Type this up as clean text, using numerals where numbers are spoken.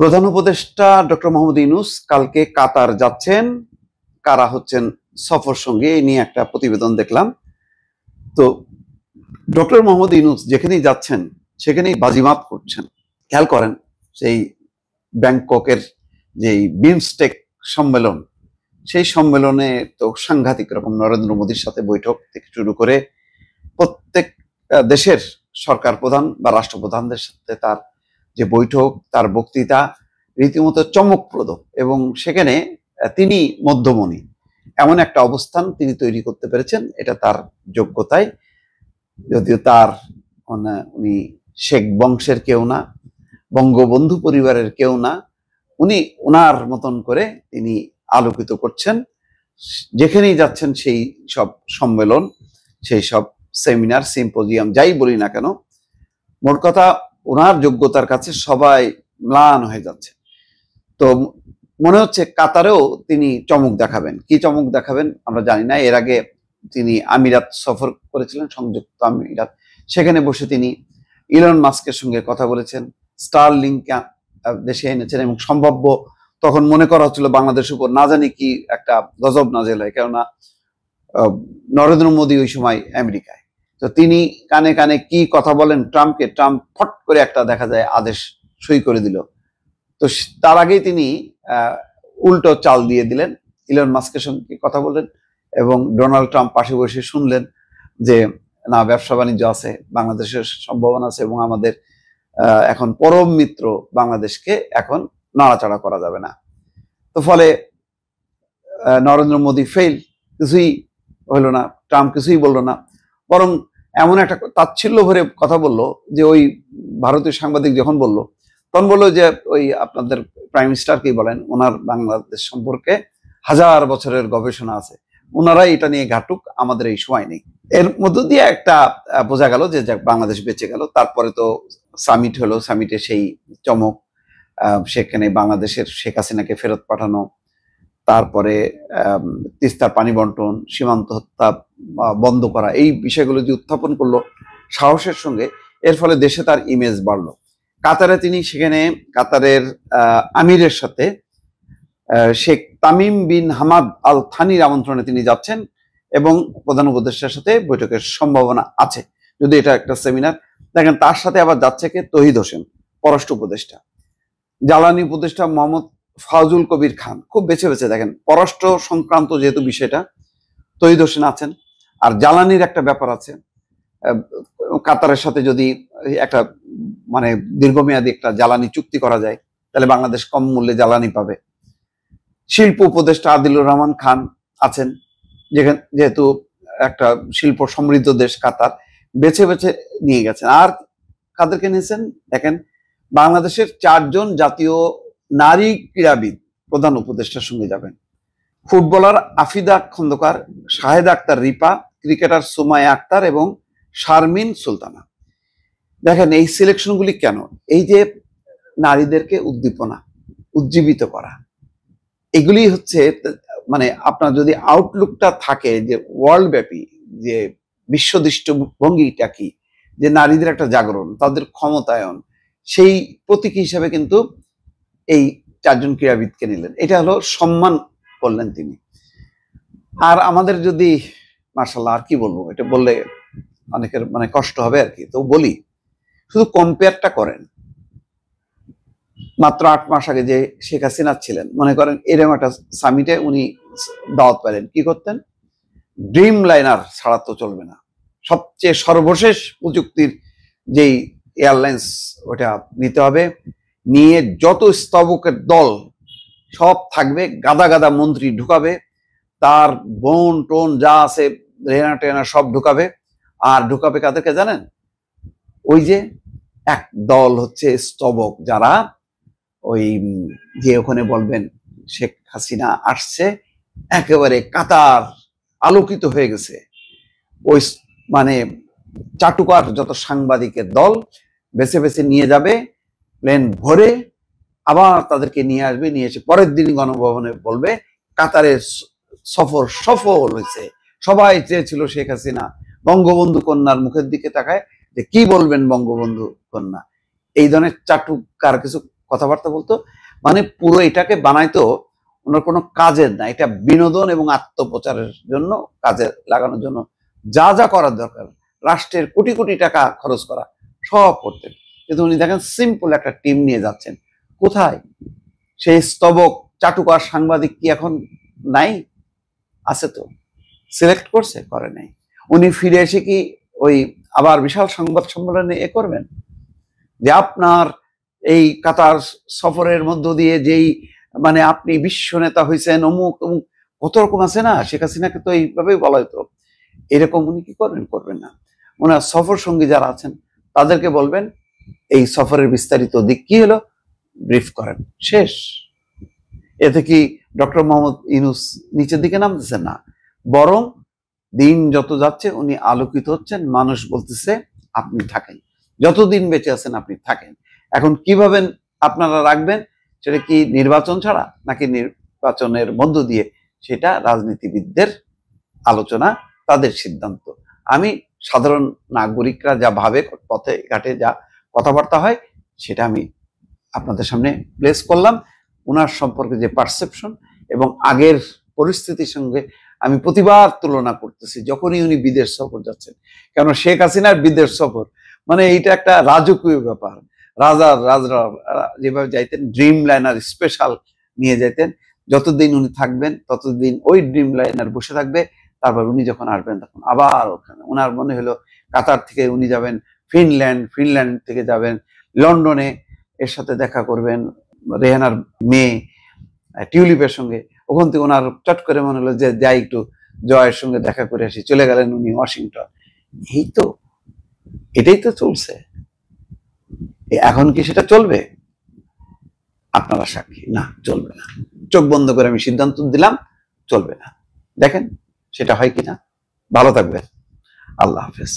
প্রধান উপদেষ্টা ডক্টর মোহাম্মদ ইউনূস কালকে কাতার যাচ্ছেন। কারা হচ্ছেন সফর সঙ্গী এই নিয়ে একটা প্রতিবেদন দেখলাম। তো ডক্টর মোহাম্মদ ইউনূস যেখানেই যাচ্ছেন সেখানেই বাজিমাত করছেন। খেয়াল করেন সেই ব্যাংককের যেই বিমস্টেক সম্মেলন, সেই সম্মেলনে তো সাংঘাতিক রকম নরেন্দ্র মোদীর সাথে বৈঠক থেকে শুরু করে প্রত্যেক দেশের সরকার প্রধান বা রাষ্ট্রপ্রধানদের সাথে তার যে বৈঠক, তার বক্তৃতা রীতিমতো চমকপ্রদ, এবং সেখানে তিনি মধ্যমণি এমন একটা অবস্থান তিনি তৈরি করতে পেরেছেন। এটা তার যোগ্যতায়, যদিও তার উনি শেখ বংশের কেউ না, বঙ্গবন্ধু পরিবারের কেউ না, উনি ওনার মতন করে তিনি আলোকিত করছেন। যেখানেই যাচ্ছেন সেই সব সম্মেলন, সেই সব সেমিনার, সিম্পোজিয়াম, যাই বলি না কেন, মোট কথা ওনার যোগ্যতার কাছে সবাই ম্লান হয়ে যাচ্ছে। তো মনে হচ্ছে কাতারেও তিনি চমক দেখাবেন। কি চমক দেখাবেন আমরা জানি না। এর আগে তিনি আমিরাত সফর করেছিলেন, সংযুক্ত আমিরাত। সেখানে বসে তিনি ইলন মাস্কের সঙ্গে কথা বলেছেন, স্টারলিংক দেশে এনেছেন, এবং সম্ভাব্য তখন মনে করা হচ্ছিল বাংলাদেশের উপর না জানি কি একটা গজব নাজেল হয়, কেননা নরেন্দ্র মোদী ওই সময় আমেরিকায়। তো তিনি কানে কানে কি কথা বলেন ট্রাম্পকে, ট্রাম্প ফট করে একটা দেখা যায় আদেশ সই করে দিল। তো তার আগেই তিনি উল্টো চাল দিয়ে দিলেন, ইলন মাস্কের সঙ্গে কথা বললেন, এবং ডোনাল্ড ট্রাম্প পাশে বসে শুনলেন যে না, ব্যবসা বাণিজ্য আছে, বাংলাদেশের সম্ভাবনা আছে, এবং আমাদের এখন পরম মিত্র বাংলাদেশকে এখন নাড়াচাড়া করা যাবে না। তো ফলে নরেন্দ্র মোদী ফেল, কিছুই হলো না, ট্রাম্প কিছুই বললো না, বরং এমন একটা তাচ্ছিল্য ভরে কথা বললো যে ওই ভারতীয় সাংবাদিক যখন বললো, তখন বললো যে ওই আপনাদের প্রাইম মিনিস্টারকেই বলেন, ওনার বাংলাদেশ সম্পর্কে হাজার বছরের গবেষণা আছে, ওনারাই এটা নিয়ে ঘাটুক, আমাদের এই সময় নেই। এর মধ্য দিয়ে একটা বোঝা গেল যে বাংলাদেশ বেঁচে গেল। তারপরে তো সামিট হলো, সামিটে সেই চমক, সেখানে বাংলাদেশের শেখ হাসিনাকে ফেরত পাঠানো, তারপরে তিস্তার পানি বন্টন, সীমান্ত হত্যা বন্ধ করা, এই বিষয়গুলো যে উত্থাপন করলো সাহসের সঙ্গে, এর ফলে দেশে তার ইমেজ বাড়লো। কাতারে তিনি সেখানে কাতারের আমিরের সাথে Sheikh Tamim bin Hamad Al থানির আমন্ত্রণে তিনি যাচ্ছেন, এবং প্রধান উপদেষ্টার সাথে বৈঠকের সম্ভাবনা আছে, যদি এটা একটা সেমিনার। দেখেন তার সাথে আবার যাচ্ছে কে, তৌহিদ হোসেন পররাষ্ট্র উপদেষ্টা, জ্বালানি উপদেষ্টা মোহাম্মদ ফাজুল কবির খান। খুব বেছে বেছে দেখেন, পররাষ্ট্র সংক্রান্ত যেহেতু বিষয়টা, তৌহিদ হোসেন আছেন। আর জ্বালানির একটা ব্যাপার আছে, কাতারের সাথে যদি একটা মানে দীর্ঘমেয়াদী একটা জ্বালানি চুক্তি করা যায়, তাহলে বাংলাদেশ কম মূল্যে জ্বালানি পাবে। শিল্প উপদেষ্টা আদিলুর রহমান খান আছেন, যেহেতু একটা শিল্প সমৃদ্ধ দেশ কাতার, বেছে বেছে নিয়ে গেছেন। আর কাদেরকে নিয়েছেন দেখেন, বাংলাদেশের 4 জন জাতীয় নারী ক্রীড়াবিদ প্রধান উপদেষ্টার সঙ্গে যাবেন। ফুটবলার আফিদা খন্দকার, শাহেদা আক্তার রিপা, ক্রিকেটার সুমাইয়া আক্তার এবং শারমিন সুলতানা। দেখেন এই সিলেকশনগুলি কেন, এই যে নারীদেরকে উদ্দীপনা, উজ্জীবিত করা, এগুলি হচ্ছে মানে আপনার যদি আউটলুকটা থাকে যে ওয়ার্ল্ড ব্যাপী যে বিশ্বদৃষ্ট ভঙ্গিটা কি, যে নারীদের একটা জাগরণ, তাদের ক্ষমতায়ন, সেই প্রতীক হিসাবে কিন্তু এই 4 জন ক্রীড়াবিদকে নিলেন। এটা হলো সম্মান করলেন তিনি। আর আমাদের যদি মাশাআল্লাহ, আর কি বলবো, এটা বললে অনেকের মানে কষ্ট হবে আর কি, তো বলি, শুধু কম্পেয়ারটা করেন। মাত্র 8 মাস আগে যে শেখ হাসিনা ছিলেন, মনে করেন এরকম একটা সামিটে উনি দাওয়াত পেলেন, কি করতেন? ড্রিম লাইনার ছাড়া তো চলবে না, সবচেয়ে সর্বশেষ প্রযুক্তির যেই এয়ারলাইন্স, ওটা নিতে হবে, নিয়ে যত স্তবকের দল সব থাকবে, গাদা গাদা মন্ত্রী ঢুকাবে, তার বোন টোন যা আছে রেনা টেনা সব ঢুকাবে। আর ঢুকাবে কাদেরকে জানেন? ওই যে এক দল হচ্ছে স্তবক, যারা ওই যে ওখানে বলবেন শেখ হাসিনা আসছে, একেবারে কাতার আলোকিত হয়ে গেছে, ওই মানে চাটুকার যত সাংবাদিকের দল বেছে বেছে নিয়ে যাবে প্লেন ভরে, আবার তাদেরকে নিয়ে আসবে, নিয়ে এসে পরের দিন গণভবনে বলবে কাতারের সফর সফল হয়েছে। সবাই চেয়েছিল শেখ হাসিনা বঙ্গবন্ধু কন্যার মুখের দিকে তাকায় যে কি বলবেন বঙ্গবন্ধু কন্যা। এই ধরনের চাটুকার কিছু কথাবার্তা বলতো, মানে পুরো এটাকে বানাইতো ওনার কোনো কাজের না, এটা বিনোদন এবং আত্মপ্রচারের জন্য, কাজে লাগানোর জন্য যা যা করার দরকার, রাষ্ট্রের কোটি কোটি টাকা খরচ করা, সব করতেন। কিন্তু উনি দেখেন সিম্পল একটা টিম নিয়ে যাচ্ছেন কোথায়? সেই স্তবক চাটুকার সাংবাদিক কি এখন নাই? আছে তো, সিলেক্ট করছে, করে নাই। উনি ফিরে এসে কি ওই আবার বিশাল সংবাদ সম্মেলনে করবেন যে আপনার এই কাতার সফরের মধ্য দিয়ে যেই মানে আপনি বিশ্ব নেতা হয়েছেন, অমুক অমুক কত রকম আছে না, শেখ হাসিনাকে তো এইভাবেই বলা হতো। এরকম উনি কি করবেন? করবেন না। ওনার সফর সঙ্গী যারা আছেন তাদেরকে বলবেন এই সফরের বিস্তারিত দিক কি হলো ব্রিফ করেন, শেষ। এতে কি ডক্টর মোহাম্মদ ইউনূস নিচের দিকে নামতেছেন? না, বরং দিন যত যাচ্ছে উনি আলোকিত হচ্ছেন, মানুষ বলতেছে আপনি থাকেন, যতদিন বেঁচে আছেন আপনি থাকেন। এখন কিভাবে আপনারা রাখবেন, সেটা কি নির্বাচন ছাড়া নাকি নির্বাচনের মধ্য দিয়ে, সেটা রাজনীতিবিদদের আলোচনা, তাদের সিদ্ধান্ত। আমি সাধারণ নাগরিকরা যা ভাবে, পথে ঘাটে যা কথাবার্তা হয়, সেটা আমি আপনাদের সামনে প্লেস করলাম। ওনার সম্পর্কে যে পারসেপশন এবং আগের পরিস্থিতির সঙ্গে আমি প্রতিবার তুলনা করতেছি যখনই উনি বিদেশ সফর যাচ্ছেন। কেন শেখ হাসিনার বিদেশ সফর মানে এইটা একটা রাজকীয় ব্যাপার। রাজরা যেভাবে যাইতেন, ড্রিম লাইনার স্পেশাল নিয়ে যাইতেন, যতদিন উনি থাকবেন ততদিন ওই ড্রিম লাইনার বসে থাকবে। তারপর উনি যখন আসবেন তখন আবার ওখানে। ওনার মনে হলো কাতার থেকে উনি যাবেন ফিনল্যান্ড, ফিনল্যান্ড থেকে যাবেন লন্ডনে, এর সাথে দেখা করবেন রেহানার মেয়ে টিউলিপের সঙ্গে। ওখান থেকে ওনার চট করে মনে হলো যে যাই একটু জয়ের সঙ্গে দেখা করে আসি, চলে গেলেন উনি ওয়াশিংটন। এই তো, এটাই তো চলছে। এখন কি সেটা চলবে? আপনারা সাক্ষী, না চলবে না। চোখ বন্ধ করে আমি সিদ্ধান্ত দিলাম চলবে না। দেখেন সেটা হয় কিনা। ভালো থাকবেন, আল্লাহ হাফেজ।